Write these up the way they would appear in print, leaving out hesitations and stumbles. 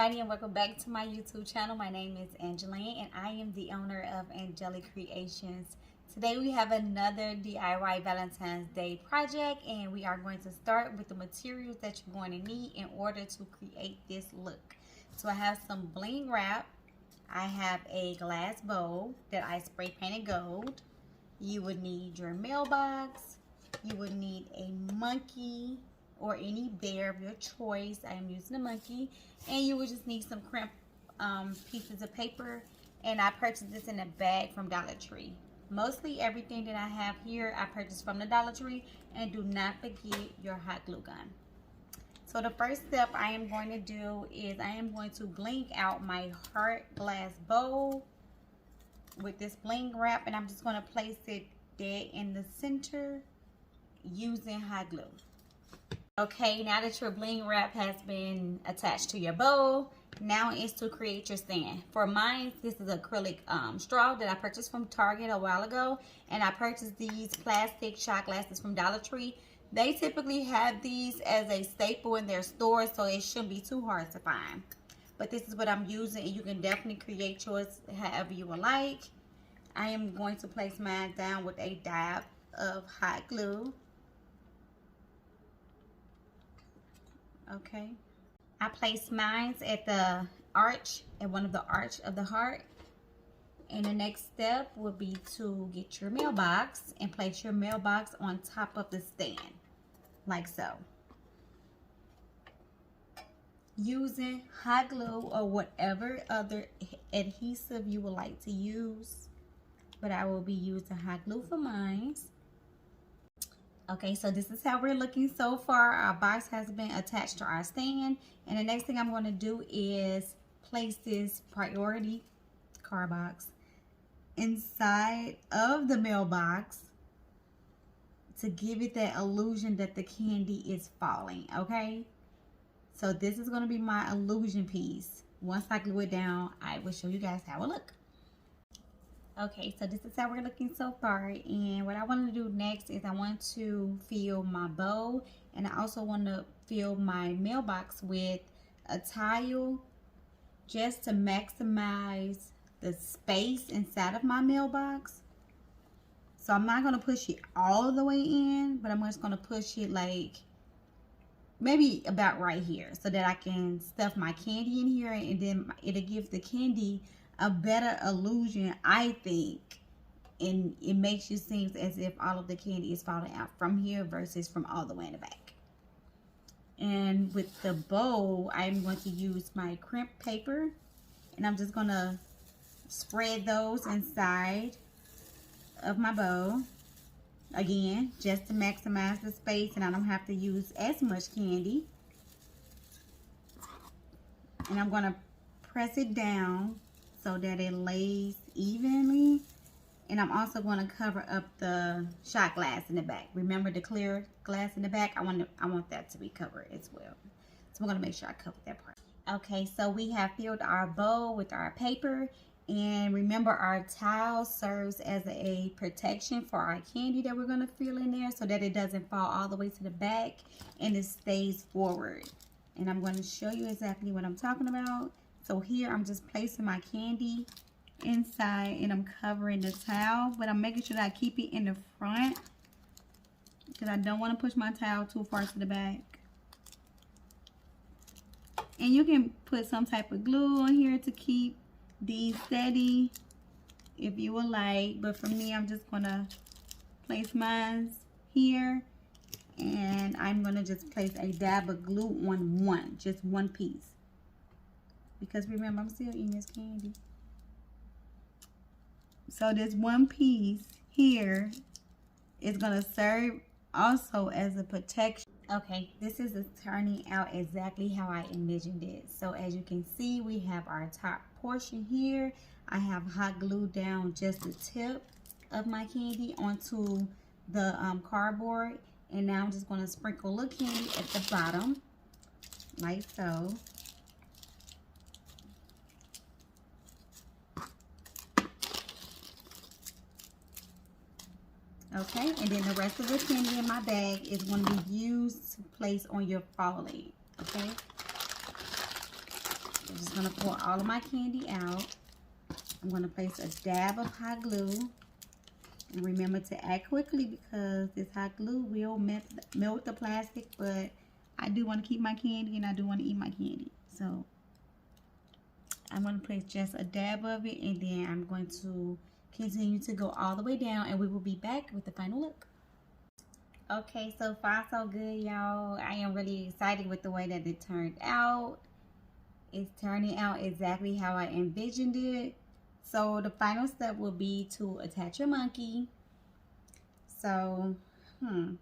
everybody, and welcome back to my YouTube channel. My name is Angeline and I am the owner of Angelic Creations. Today we have another DIY Valentine's Day project, and we are going to start with the materials that you're going to need in order to create this look. So I have some bling wrap. I have a glass bowl that I spray painted gold. You would need your mailbox. You would need a monkey or any bear of your choice. I am using a monkey. And you would just need some crimp pieces of paper. And I purchased this in a bag from Dollar Tree. Mostly everything that I have here I purchased from the Dollar Tree. And do not forget your hot glue gun. So the first step I am going to do is I am going to bling out my heart glass bowl with this bling wrap, and I'm just going to place it dead in the center using hot glue. Okay, now that your bling wrap has been attached to your bowl, now is to create your stand. For mine, this is acrylic straw that I purchased from Target a while ago, and I purchased these plastic shot glasses from Dollar Tree. They typically have these as a staple in their stores, so it shouldn't be too hard to find. But this is what I'm using, and you can definitely create yours however you would like. I am going to place mine down with a dab of hot glue. Okay. I place mine at the arch, at one of the arch of the heart. And the next step would be to get your mailbox and place your mailbox on top of the stand, like so. Using hot glue or whatever other adhesive you would like to use, but I will be using hot glue for mine. Okay, so this is how we're looking so far. Our box has been attached to our stand, and the next thing I'm going to do is place this priority card box inside of the mailbox to give it that illusion that the candy is falling. Okay, so this is going to be my illusion piece. Once I glue it down, I will show you guys how it looks. Okay, so this is how we're looking so far, and what I want to do next is I want to fill my bowl, and I also want to fill my mailbox with a tile just to maximize the space inside of my mailbox. So I'm not going to push it all the way in, but I'm just going to push it like maybe about right here so that I can stuff my candy in here, and then it'll give the candy a better illusion, I think, and it makes you seem as if all of the candy is falling out from here versus from all the way in the back. And with the bowl, I'm going to use my crimp paper, and I'm just going to spread those inside of my bowl, again, just to maximize the space, and I don't have to use as much candy. And I'm going to press it down so that it lays evenly, and I'm also going to cover up the shot glass in the back. Remember the clear glass in the back? I want that to be covered as well. So I'm going to make sure I cover that part. Okay, so we have filled our bowl with our paper, and remember our towel serves as a protection for our candy that we're going to fill in there so that it doesn't fall all the way to the back and it stays forward. And I'm going to show you exactly what I'm talking about. So here I'm just placing my candy inside, and I'm covering the towel, but I'm making sure that I keep it in the front because I don't want to push my towel too far to the back. And you can put some type of glue on here to keep these steady if you would like, but for me, I'm just going to place mine here, and I'm going to just place a dab of glue on just one piece. Because remember, I'm still eating this candy. So this one piece here is going to serve also as a protection. Okay, this is turning out exactly how I envisioned it. So as you can see, we have our top portion here. I have hot glue down just the tip of my candy onto the cardboard. And now I'm just going to sprinkle a little candy at the bottom, like so. Okay, and then the rest of the candy in my bag is going to be used to place on your fall egg. Okay, just going to pour all of my candy out. I'm going to place a dab of hot glue. And remember to act quickly because this hot glue will melt the plastic, but I do want to keep my candy and I do want to eat my candy. So I'm going to place just a dab of it, and then I'm going to continue to go all the way down, and we will be back with the final look. Okay, so far so good, y'all. I am really excited with the way that it turned out. It's turning out exactly how I envisioned it. So the final step will be to attach your monkey. So, I'm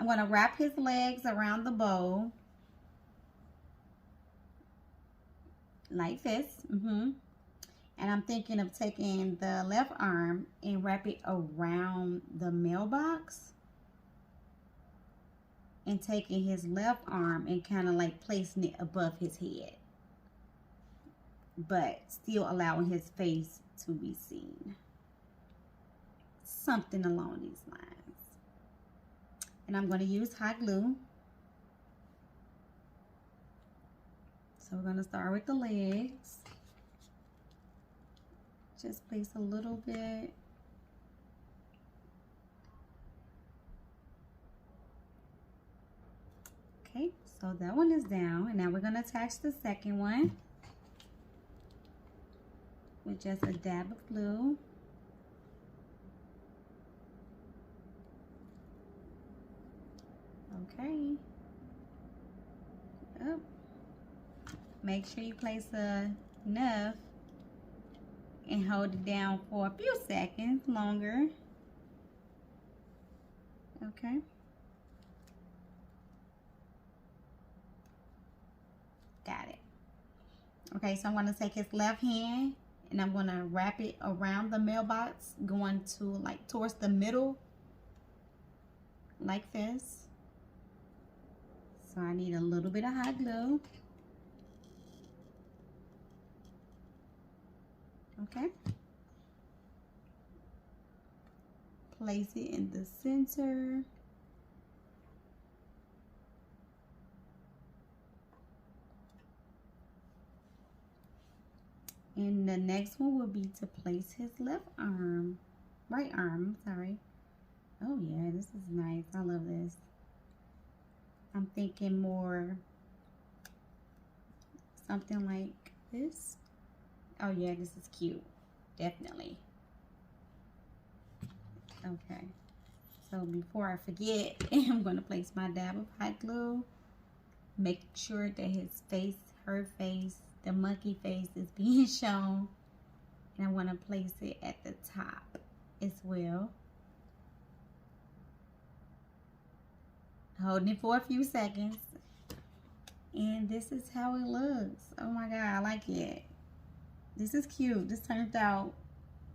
going to wrap his legs around the bow. Like this. And I'm thinking of taking the left arm and wrap it around the mailbox. And taking his left arm and kind of like placing it above his head, but still allowing his face to be seen. Something along these lines. And I'm going to use hot glue. So we're going to start with the legs. Just place a little bit. Okay, so that one is down, and now we're going to attach the second one with just a dab of glue. Okay. Oh. Make sure you place enough and hold it down for a few seconds longer. Okay. Got it. Okay, so I'm going to take his left hand and I'm going to wrap it around the mailbox, going to like towards the middle, like this. So I need a little bit of hot glue. Okay. Place it in the center. And the next one will be to place his right arm, sorry. Oh yeah, this is nice. I love this. I'm thinking more something like this. Oh yeah, this is cute. Definitely. Okay. So before I forget, I'm going to place my dab of hot glue. Make sure that his face, her face, the monkey face is being shown. And I want to place it at the top as well. Holding it for a few seconds. And this is how it looks. Oh my God, I like it. This is cute. This turned out,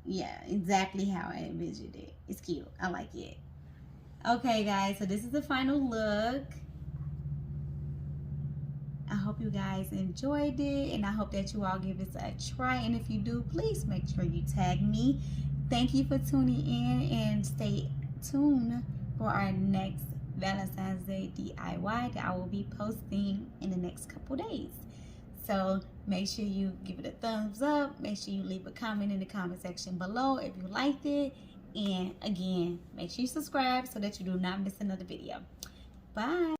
yeah, exactly how I envisioned it. It's cute. I like it. Okay, guys, so this is the final look. I hope you guys enjoyed it, and I hope that you all give this a try. And if you do, please make sure you tag me. Thank you for tuning in, and stay tuned for our next Valentine's Day DIY that I will be posting in the next couple days. So make sure you give it a thumbs up. Make sure you leave a comment in the comment section below if you liked it. And again, make sure you subscribe so that you do not miss another video. Bye.